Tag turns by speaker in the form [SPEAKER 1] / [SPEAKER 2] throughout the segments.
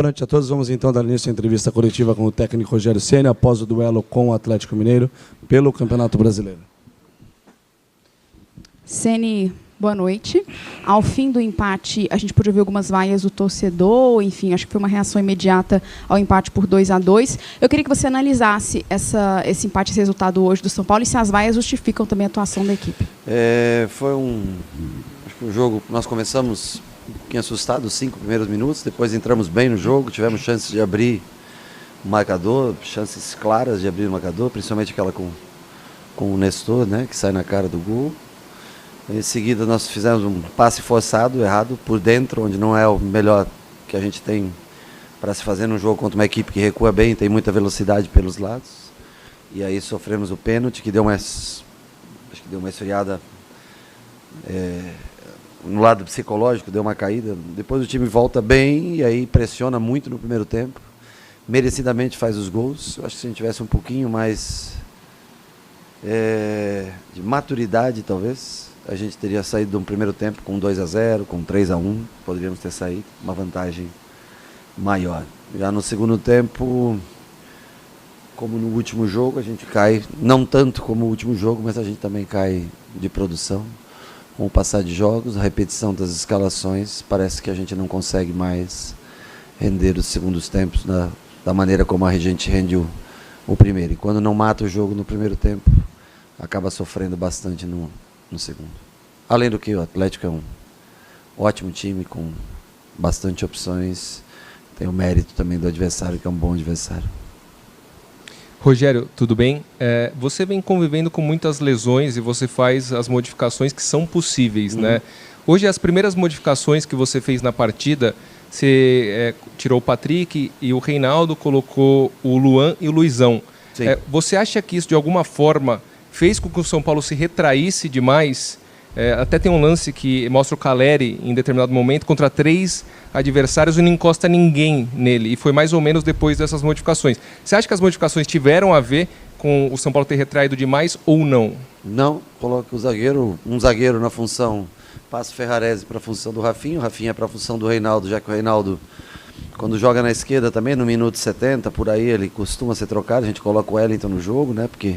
[SPEAKER 1] Boa noite a todos. Vamos então dar início à entrevista coletiva com o técnico Rogério Ceni após o duelo com o Atlético Mineiro pelo Campeonato Brasileiro.
[SPEAKER 2] Ceni, boa noite. Ao fim do empate, a gente pôde ouvir algumas vaias do torcedor, enfim, acho que foi uma reação imediata ao empate por 2-2. Eu queria que você analisasse esse empate, esse resultado hoje do São Paulo e se as vaias justificam também a atuação da equipe.
[SPEAKER 3] Foi acho que um jogo, nós começamos um pouquinho assustado os 5 primeiros minutos, depois entramos bem no jogo, tivemos chances de abrir o marcador, chances claras de abrir o marcador, principalmente aquela com o Nestor, né, que sai na cara do gol. Em seguida nós fizemos um passe forçado, errado, por dentro, onde não é o melhor que a gente tem para se fazer num jogo contra uma equipe que recua bem, tem muita velocidade pelos lados. E aí sofremos o pênalti, que acho que deu uma esfriada no lado psicológico, deu uma caída. Depois o time volta bem e aí pressiona muito no primeiro tempo. Merecidamente faz os gols. Eu acho que se a gente tivesse um pouquinho mais de maturidade, talvez, a gente teria saído de um primeiro tempo com 2-0, com 3-1. Poderíamos ter saído uma vantagem maior. Já no segundo tempo, como no último jogo, a gente cai, não tanto como o último jogo, mas a gente também cai de produção. Com o passar de jogos, a repetição das escalações, parece que a gente não consegue mais render os segundos tempos da maneira como a gente rende o primeiro. E quando não mata o jogo no primeiro tempo, acaba sofrendo bastante no segundo. Além do que o Atlético é um ótimo time, com bastante opções, tem o mérito também do adversário, que é um bom adversário.
[SPEAKER 4] Rogério, tudo bem? Você vem convivendo com muitas lesões e você faz as modificações que são possíveis, né? Hoje, as primeiras modificações que você fez na partida, você tirou o Patrick e o Reinaldo, colocou o Luan e o Luizão. Você acha que isso, de alguma forma, fez com que o São Paulo se retraísse demais? Até tem um lance que mostra o Caleri, em determinado momento, contra 3 adversários e não encosta ninguém nele. E foi mais ou menos depois dessas modificações. Você acha que as modificações tiveram a ver com o São Paulo ter retraído demais ou não?
[SPEAKER 3] Não, coloca um zagueiro na função, passa o Ferrarese para a função do Rafinha, o Rafinha para a função do Reinaldo, já que o Reinaldo, quando joga na esquerda também, no minuto 70, por aí ele costuma ser trocado, a gente coloca o Wellington no jogo, né, porque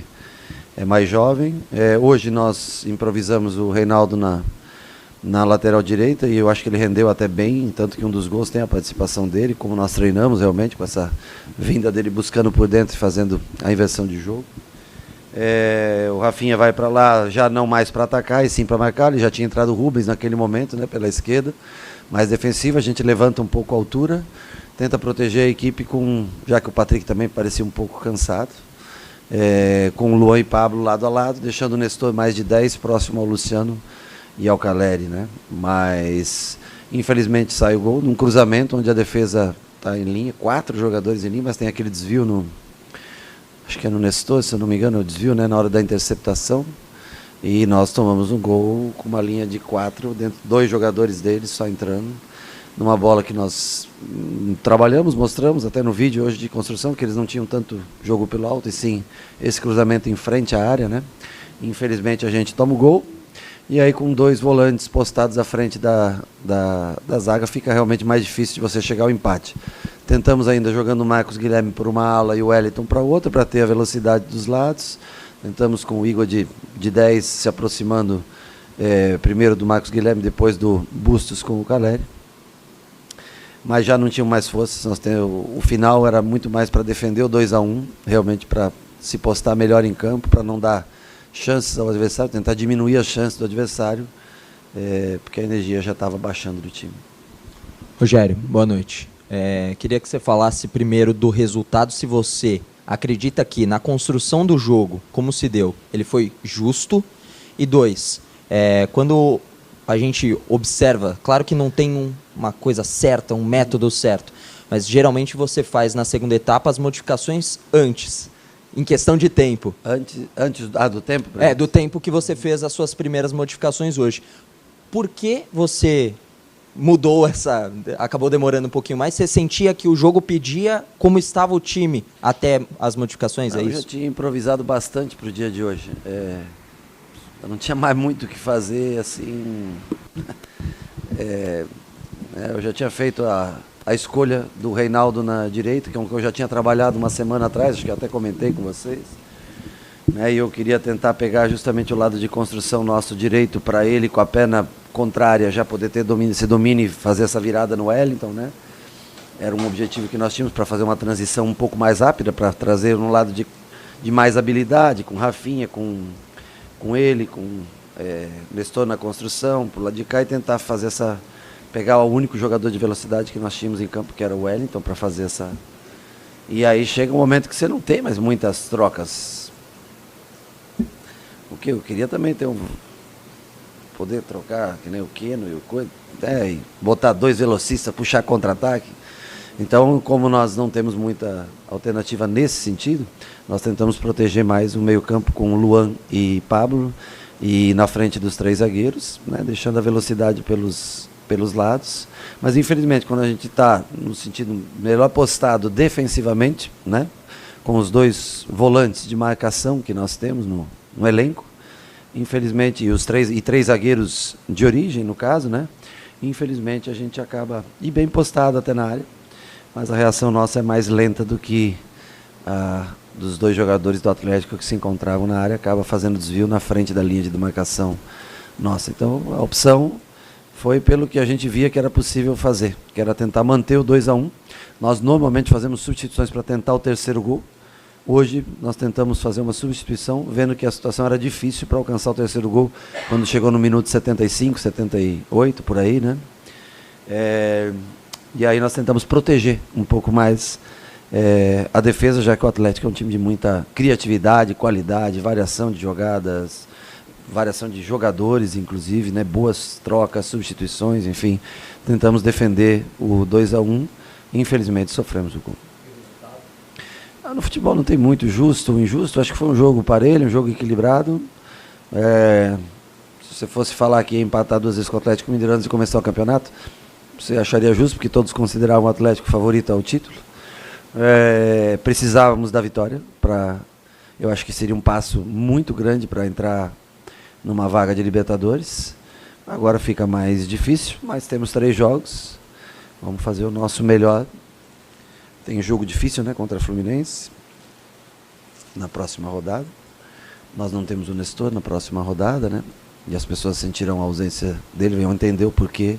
[SPEAKER 3] é mais jovem. Hoje nós improvisamos o Reinaldo na lateral direita e eu acho que ele rendeu até bem, tanto que um dos gols tem a participação dele, como nós treinamos realmente com essa vinda dele buscando por dentro e fazendo a inversão de jogo. O Rafinha vai para lá já não mais para atacar e sim para marcar. Ele já tinha entrado o Rubens naquele momento, né, pela esquerda, mais defensiva. A gente levanta um pouco a altura, tenta proteger a equipe, já que o Patrick também parecia um pouco cansado. Com o Luan e Pablo lado a lado, deixando o Nestor mais de 10 próximo ao Luciano e ao Caleri, né? Mas infelizmente sai o gol num cruzamento onde a defesa está em linha, 4 jogadores em linha, mas tem aquele desvio acho que é no Nestor, se eu não me engano, o desvio, né, na hora da interceptação, e nós tomamos um gol com uma linha de 4, 2 jogadores deles só entrando, numa bola que nós trabalhamos, mostramos até no vídeo hoje de construção, que eles não tinham tanto jogo pelo alto, e sim esse cruzamento em frente à área, né? Infelizmente a gente toma o gol, e aí com 2 volantes postados à frente da zaga, fica realmente mais difícil de você chegar ao empate. Tentamos ainda jogando o Marcos Guilherme por uma ala e o Wellington para outra, para ter a velocidade dos lados. Tentamos com o Igor de 10 se aproximando primeiro do Marcos Guilherme, depois do Bustos com o Caleri. Mas já não tinham mais forças. O final era muito mais para defender o 2-1, realmente para se postar melhor em campo, para não dar chances ao adversário, tentar diminuir as chances do adversário, porque a energia já estava baixando do time.
[SPEAKER 5] Rogério, boa noite. Queria que você falasse primeiro do resultado, se você acredita que na construção do jogo, como se deu, ele foi justo, e 2, quando a gente observa, claro que não tem uma coisa certa, um método certo, mas geralmente você faz na segunda etapa as modificações antes, em questão de tempo.
[SPEAKER 3] Antes do tempo?
[SPEAKER 5] Do tempo que você fez as suas primeiras modificações hoje. Por que você mudou acabou demorando um pouquinho mais? Você sentia que o jogo pedia como estava o time até as modificações,
[SPEAKER 3] Eu já tinha improvisado bastante para o dia de hoje. Eu não tinha mais muito o que fazer, assim. Eu já tinha feito a escolha do Reinaldo na direita, que é um que eu já tinha trabalhado uma semana atrás, acho que até comentei com vocês. Né, e eu queria tentar pegar justamente o lado de construção nosso direito para ele, com a perna contrária, já poder ter esse domínio e fazer essa virada no Wellington, né? Era um objetivo que nós tínhamos para fazer uma transição um pouco mais rápida, para trazer um lado de mais habilidade, com Rafinha, com ele, com Nestor na construção, por lado de cá, e tentar fazer pegar o único jogador de velocidade que nós tínhamos em campo, que era o Wellington, para fazer essa... E aí chega um momento que você não tem mais muitas trocas. O que eu queria também ter poder trocar, que nem o Keno e o coisa, e botar 2 velocistas, puxar contra-ataque. Então, como nós não temos muita alternativa nesse sentido, nós tentamos proteger mais o meio-campo com Luan e Pablo, e na frente dos 3 zagueiros, né, deixando a velocidade pelos lados. Mas, infelizmente, quando a gente está no sentido melhor postado defensivamente, né, com os 2 volantes de marcação que nós temos no elenco, infelizmente, e 3 zagueiros de origem, no caso, né, infelizmente a gente acaba, e bem postado até na área, mas a reação nossa é mais lenta do que a dos 2 jogadores do Atlético que se encontravam na área, acaba fazendo desvio na frente da linha de demarcação nossa. Então a opção foi pelo que a gente via que era possível fazer, que era tentar manter o 2-1. Nós normalmente fazemos substituições para tentar o 3º gol. Hoje nós tentamos fazer uma substituição, vendo que a situação era difícil para alcançar o 3º gol, quando chegou no minuto 75, 78, por aí, né? E aí nós tentamos proteger um pouco mais a defesa, já que o Atlético é um time de muita criatividade, qualidade, variação de jogadas, variação de jogadores, inclusive, né? Boas trocas, substituições, enfim. Tentamos defender o 2-1, infelizmente sofremos o gol. No futebol não tem muito justo ou injusto, acho que foi um jogo parelho, um jogo equilibrado. Se você fosse falar que ia empatar 2 vezes com o Atlético Mineiro antes de começar o campeonato, você acharia justo, porque todos consideravam o Atlético favorito ao título. Precisávamos da vitória, eu acho que seria um passo muito grande para entrar numa vaga de Libertadores. Agora fica mais difícil, mas temos 3 jogos, vamos fazer o nosso melhor. Tem jogo difícil, né, contra a Fluminense, na próxima rodada. Nós não temos o Nestor na próxima rodada, né, e as pessoas sentirão a ausência dele, vão entender o porquê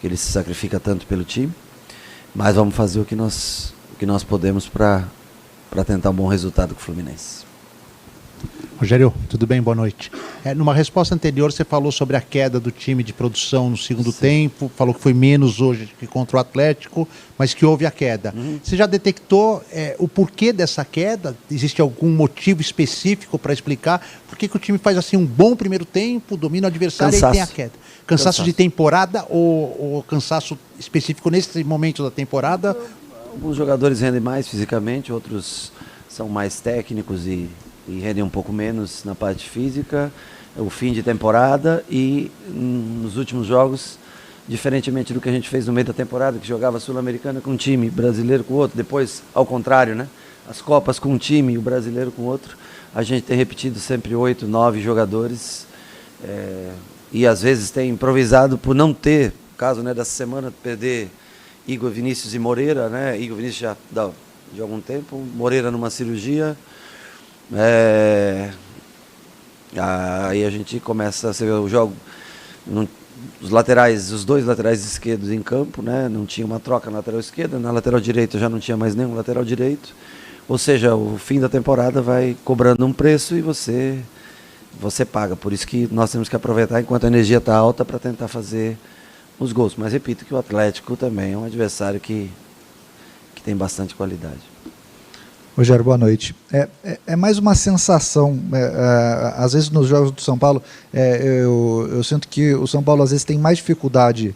[SPEAKER 3] que ele se sacrifica tanto pelo time. Mas vamos fazer o que nós podemos para tentar um bom resultado com o Fluminense.
[SPEAKER 6] Rogério, tudo bem? Boa noite. Numa resposta anterior, você falou sobre a queda do time de produção no segundo tempo, falou que foi menos hoje que contra o Atlético, mas que houve a queda. Você já detectou o porquê dessa queda? Existe algum motivo específico para explicar? Por que o time faz assim um bom primeiro tempo, domina o adversário e tem a queda? Cansaço de temporada ou cansaço específico nesse momento da temporada?
[SPEAKER 3] Alguns jogadores rendem mais fisicamente, outros são mais técnicos e rendem um pouco menos na parte física, o fim de temporada e nos últimos jogos, diferentemente do que a gente fez no meio da temporada, que jogava Sul-Americana com um time, brasileiro com outro, depois ao contrário, né? As Copas com um time e o brasileiro com outro, a gente tem repetido sempre 8, 9 jogadores e às vezes tem improvisado por não ter, caso, né, dessa semana, perder Igor, Vinícius e Moreira, né? Igor Vinícius já de algum tempo, Moreira numa cirurgia. Aí a gente começa a ver o jogo, os laterais, os 2 laterais esquerdos em campo, né? Não tinha uma troca na lateral esquerda, na lateral direita já não tinha mais nenhum lateral direito. Ou seja, o fim da temporada vai cobrando um preço e você paga. Por isso que nós temos que aproveitar enquanto a energia está alta para tentar fazer os gols. Mas repito que o Atlético também é um adversário que tem bastante qualidade.
[SPEAKER 7] Rogério, boa noite. É mais uma sensação, às vezes nos jogos do São Paulo, eu sinto que o São Paulo às vezes tem mais dificuldade,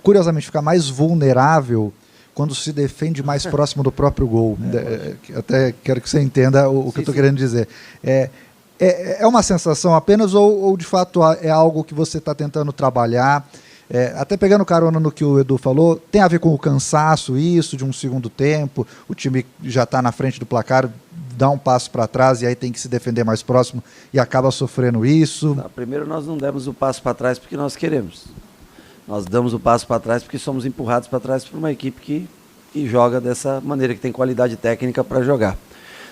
[SPEAKER 7] curiosamente fica mais vulnerável quando se defende mais próximo do próprio gol. Até quero que você entenda o que eu estou querendo dizer. É uma sensação apenas ou de fato é algo que você está tentando trabalhar? Até pegando carona no que o Edu falou, tem a ver com o cansaço, isso, de um segundo tempo, o time já está na frente do placar, dá um passo para trás e aí tem que se defender mais próximo e acaba sofrendo isso?
[SPEAKER 3] Primeiro nós não demos o passo para trás porque nós queremos. Nós damos o passo para trás porque somos empurrados para trás por uma equipe que joga dessa maneira, que tem qualidade técnica para jogar.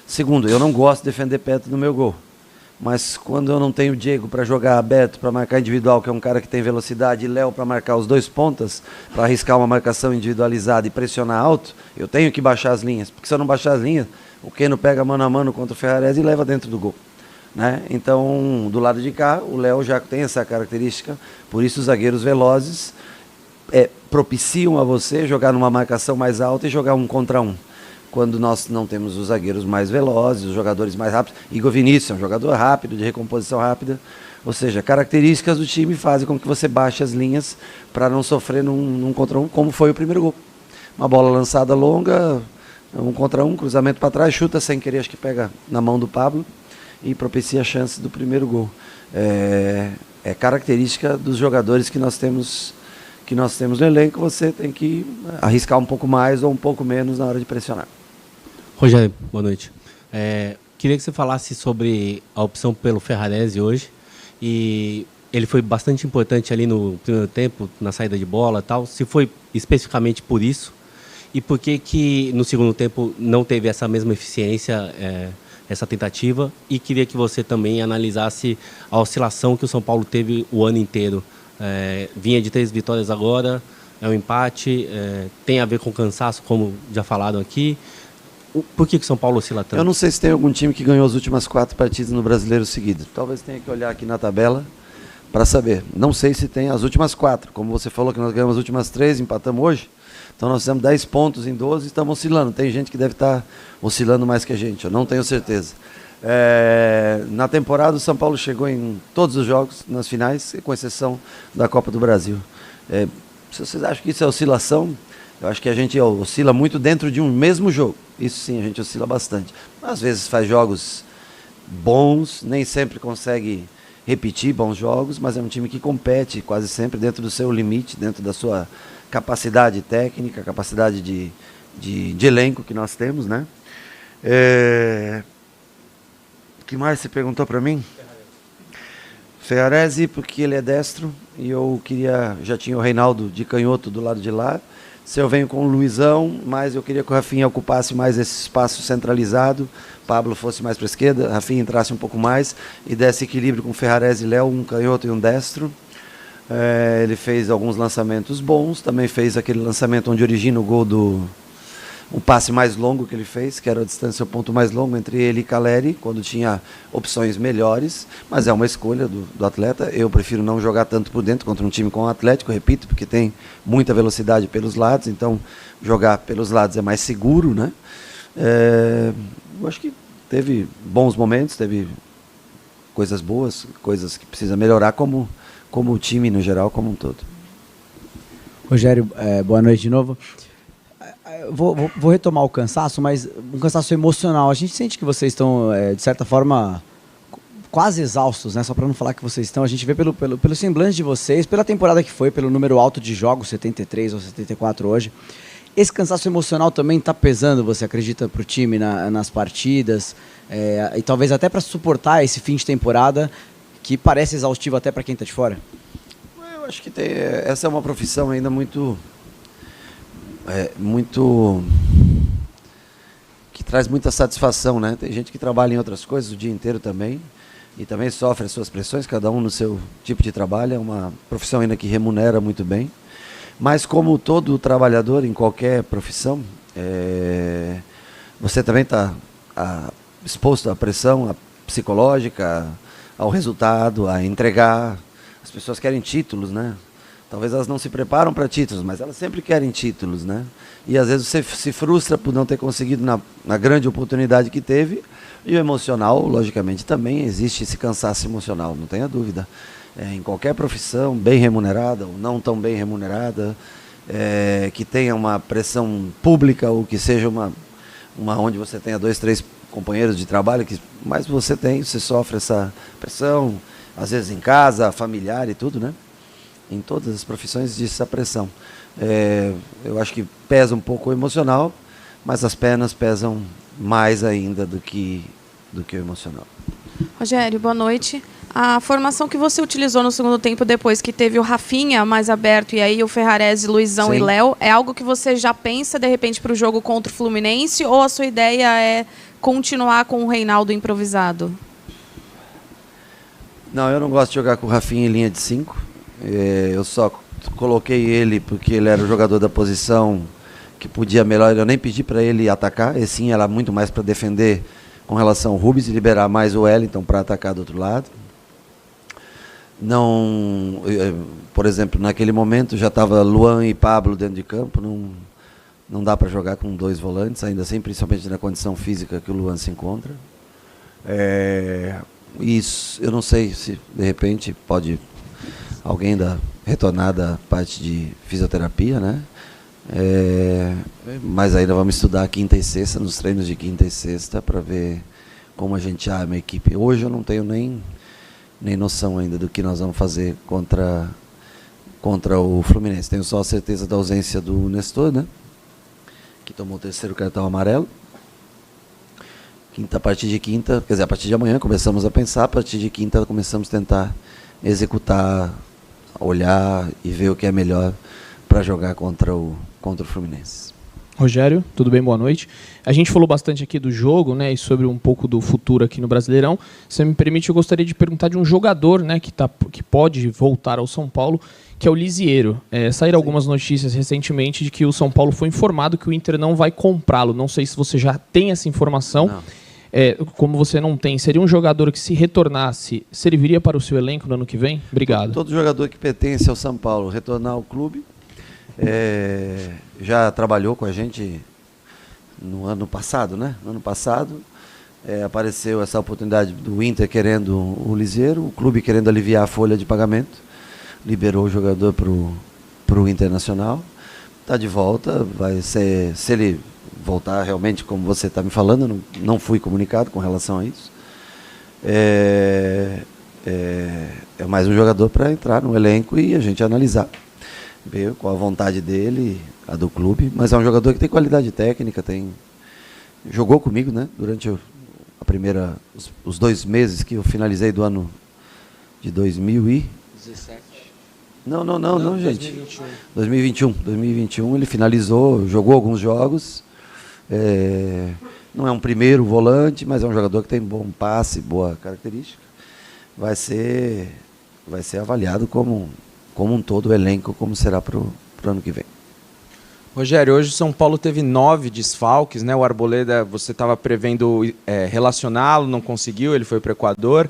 [SPEAKER 3] Segundo, eu não gosto de defender perto do meu gol. Mas quando eu não tenho o Diego para jogar aberto, para marcar individual, que é um cara que tem velocidade, e Léo para marcar os dois pontas, para arriscar uma marcação individualizada e pressionar alto, eu tenho que baixar as linhas. Porque se eu não baixar as linhas, o Keno pega mano a mano contra o Ferrarese e leva dentro do gol. Né? Então, do lado de cá, o Léo já tem essa característica, por isso os zagueiros velozes propiciam a você jogar numa marcação mais alta e jogar 1 contra 1. Quando nós não temos os zagueiros mais velozes, os jogadores mais rápidos. Igor Vinícius é um jogador rápido, de recomposição rápida. Ou seja, características do time fazem com que você baixe as linhas para não sofrer num contra 1, como foi o primeiro gol. Uma bola lançada longa, 1 contra 1, cruzamento para trás, chuta sem querer, acho que pega na mão do Pablo e propicia a chance do primeiro gol. É característica dos jogadores que nós temos no elenco. Você tem que arriscar um pouco mais ou um pouco menos na hora de pressionar.
[SPEAKER 8] Rogério, boa noite. Queria que você falasse sobre a opção pelo Ferrarese hoje. E ele foi bastante importante ali no primeiro tempo, na saída de bola e tal. Se foi especificamente por isso, e por que no segundo tempo não teve essa mesma eficiência, essa tentativa? E queria que você também analisasse a oscilação que o São Paulo teve o ano inteiro. Vinha de 3 vitórias agora, é um empate, tem a ver com cansaço, como já falaram aqui. Por que o São Paulo oscila tanto?
[SPEAKER 3] Eu não sei se tem algum time que ganhou as últimas 4 partidas no Brasileiro seguido. Talvez tenha que olhar aqui na tabela para saber. Não sei se tem as últimas 4. Como você falou que nós ganhamos as últimas 3, empatamos hoje. Então nós temos 10 pontos em 12 e estamos oscilando. Tem gente que deve estar oscilando mais que a gente, eu não tenho certeza. Na temporada o São Paulo chegou em todos os jogos, nas finais, com exceção da Copa do Brasil. Se vocês acham que isso é oscilação, eu acho que a gente oscila muito dentro de um mesmo jogo. Isso sim, a gente oscila bastante. Às vezes faz jogos bons, nem sempre consegue repetir bons jogos, mas é um time que compete quase sempre dentro do seu limite, dentro da sua capacidade técnica, capacidade de elenco que nós temos, né? O que mais você perguntou para mim? Ferrarese, porque ele é destro e eu já tinha o Reinaldo de canhoto do lado de lá. Se eu venho com o Luizão, mas eu queria que o Rafinha ocupasse mais esse espaço centralizado, Pablo fosse mais para a esquerda, Rafinha entrasse um pouco mais e desse equilíbrio com Ferrarese e Léo, um canhoto e um destro. Ele fez alguns lançamentos bons, também fez aquele lançamento onde origina o gol o passe mais longo que ele fez, que era a distância, o ponto mais longo entre ele e Caleri, quando tinha opções melhores, mas é uma escolha do atleta. Eu prefiro não jogar tanto por dentro contra um time com o Atlético, repito, porque tem muita velocidade pelos lados, então jogar pelos lados é mais seguro, né? Eu acho que teve bons momentos, teve coisas boas, coisas que precisa melhorar como o time no geral, como um todo.
[SPEAKER 9] Rogério, boa noite de novo. Vou retomar o cansaço, mas um cansaço emocional. A gente sente que vocês estão, de certa forma, quase exaustos, né? Só para não falar que vocês estão. A gente vê pelo semblante de vocês, pela temporada que foi, pelo número alto de jogos, 73 ou 74 hoje. Esse cansaço emocional também está pesando, você acredita, para o time nas partidas? E talvez até para suportar esse fim de temporada, que parece exaustivo até para quem está de fora?
[SPEAKER 3] Eu acho que essa é uma profissão ainda muito que traz muita satisfação, né? Tem gente que trabalha em outras coisas o dia inteiro também e também sofre as suas pressões, cada um no seu tipo de trabalho. É uma profissão ainda que remunera muito bem, mas como todo trabalhador em qualquer profissão, você também está exposto à pressão psicológica, ao resultado, a entregar. As pessoas querem títulos, né? Talvez elas não se preparam para títulos, mas elas sempre querem títulos, né? E às vezes você se frustra por não ter conseguido na grande oportunidade que teve. E o emocional, logicamente, também existe esse cansaço emocional, não tenha dúvida. Em qualquer profissão, bem remunerada ou não tão bem remunerada, que tenha uma pressão pública ou que seja uma onde você tenha 2, 3 companheiros de trabalho, mas você sofre essa pressão, às vezes em casa, familiar e tudo, né? Em todas as profissões existe essa pressão. Eu acho que pesa um pouco o emocional, mas as pernas pesam mais ainda do que o emocional.
[SPEAKER 10] Rogério, boa noite. A formação que você utilizou no segundo tempo, depois que teve o Rafinha mais aberto e aí o Ferrarese, Luizão e Léo, é algo que você já pensa, de repente, para o jogo contra o Fluminense, ou a sua ideia é continuar com o Reinaldo improvisado?
[SPEAKER 3] Não, eu não gosto de jogar com o Rafinha em linha de 5. Eu só coloquei ele porque ele era o jogador da posição que podia melhor. Eu nem pedi para ele atacar, e sim, era muito mais para defender com relação ao Rubens e liberar mais o Wellington para atacar do outro lado. Não, por exemplo, naquele momento já estava Luan e Pablo dentro de campo, não dá para jogar com 2 volantes, ainda assim, principalmente na condição física que o Luan se encontra. Isso, eu não sei se de repente pode alguém retornar da parte de fisioterapia, né? Mas ainda vamos estudar quinta e sexta, nos treinos de quinta e sexta, para ver como a gente arma a equipe. Hoje eu não tenho nem noção ainda do que nós vamos fazer contra o Fluminense. Tenho só a certeza da ausência do Nestor, né? Que tomou o 3º cartão amarelo. A partir de quinta, quer dizer, a partir de amanhã começamos a pensar, a partir de quinta começamos a tentar executar, olhar e ver o que é melhor para jogar contra o Fluminense.
[SPEAKER 11] Rogério, tudo bem? Boa noite. A gente falou bastante aqui do jogo, né, e sobre um pouco do futuro aqui no Brasileirão. Se me permite, eu gostaria de perguntar de um jogador, né, que pode voltar ao São Paulo, que é o Lisiero. Saíram algumas notícias recentemente de que o São Paulo foi informado que o Inter não vai comprá-lo. Não sei se você já tem essa informação.
[SPEAKER 3] Não.
[SPEAKER 11] Como você não tem, seria um jogador que, se retornasse, serviria para o seu elenco no ano que vem? Obrigado.
[SPEAKER 3] Todo jogador que pertence ao São Paulo retornar ao clube, já trabalhou com a gente no ano passado, né? No ano passado apareceu essa oportunidade do Inter querendo o Lisiero, o clube querendo aliviar a folha de pagamento, liberou o jogador para o Internacional, está de volta, vai ser, se ele voltar realmente como você está me falando, não fui comunicado com relação a isso, é mais um jogador para entrar no elenco e a gente analisar, ver qual a vontade dele, a do clube, mas é um jogador que tem qualidade técnica, jogou comigo, né, durante os 2 meses que eu finalizei do ano de 2017. Não, gente. 2021 ele finalizou, jogou alguns jogos. Não é um primeiro volante, mas é um jogador que tem bom passe, boa característica. Vai ser avaliado como um todo o elenco, como será para o ano que vem.
[SPEAKER 5] Rogério, hoje o São Paulo teve 9 desfalques, né? O Arboleda, você estava prevendo relacioná-lo, não conseguiu, ele foi para o Equador,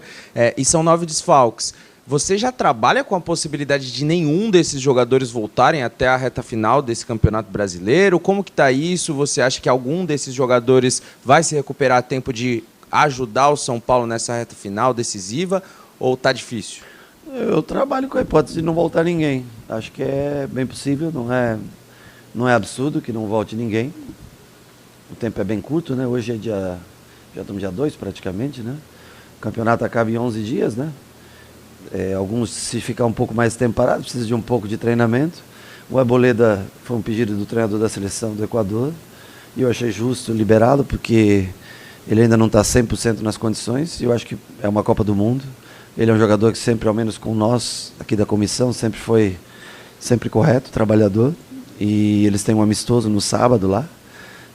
[SPEAKER 5] e são 9 desfalques. Você já trabalha com a possibilidade de nenhum desses jogadores voltarem até a reta final desse Campeonato Brasileiro? Como que está isso? Você acha que algum desses jogadores vai se recuperar a tempo de ajudar o São Paulo nessa reta final decisiva, ou está difícil?
[SPEAKER 3] Eu trabalho com a hipótese de não voltar ninguém. Acho que é bem possível, não é absurdo que não volte ninguém. O tempo é bem curto, né? Hoje já estamos dia 2 praticamente, né? O campeonato acaba em 11 dias, né? Alguns, se ficar um pouco mais tempo parado, precisa de um pouco de treinamento. O Arboleda foi um pedido do treinador da seleção do Equador e eu achei justo liberá-lo porque ele ainda não está 100% nas condições e eu acho que é uma Copa do Mundo. Ele é um jogador que sempre, ao menos com nós aqui da comissão, sempre foi correto, trabalhador, e eles têm um amistoso no sábado lá.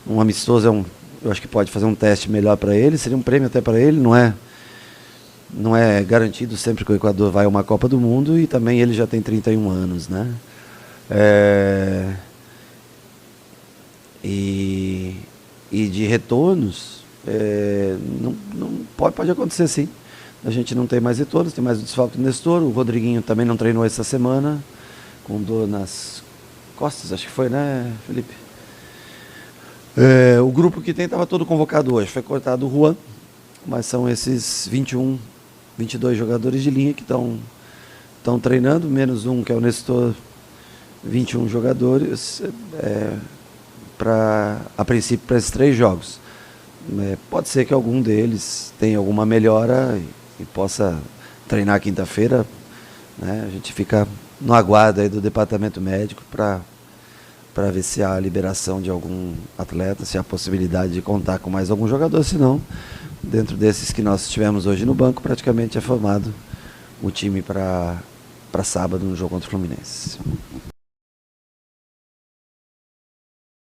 [SPEAKER 3] Um amistoso eu acho que pode fazer um teste melhor para ele, seria um prêmio até para ele, não é garantido sempre que o Equador vai a uma Copa do Mundo e também ele já tem 31 anos, né? E de retornos, pode acontecer sim. A gente não tem mais retornos, tem mais o desfalque do Nestor, o Rodriguinho também não treinou essa semana, com dor nas costas, acho que foi, né, Felipe? O grupo que tem estava todo convocado hoje, foi cortado o Juan, mas são esses 22 jogadores de linha que estão treinando, menos um que é o Nestor, 21 jogadores, a princípio para esses 3 jogos. Pode ser que algum deles tenha alguma melhora e possa treinar quinta-feira, né? A gente fica no aguardo aí do departamento médico para ver se há a liberação de algum atleta, se há a possibilidade de contar com mais algum jogador, se não, dentro desses que nós tivemos hoje no banco, praticamente é formado o time para sábado no jogo contra o Fluminense.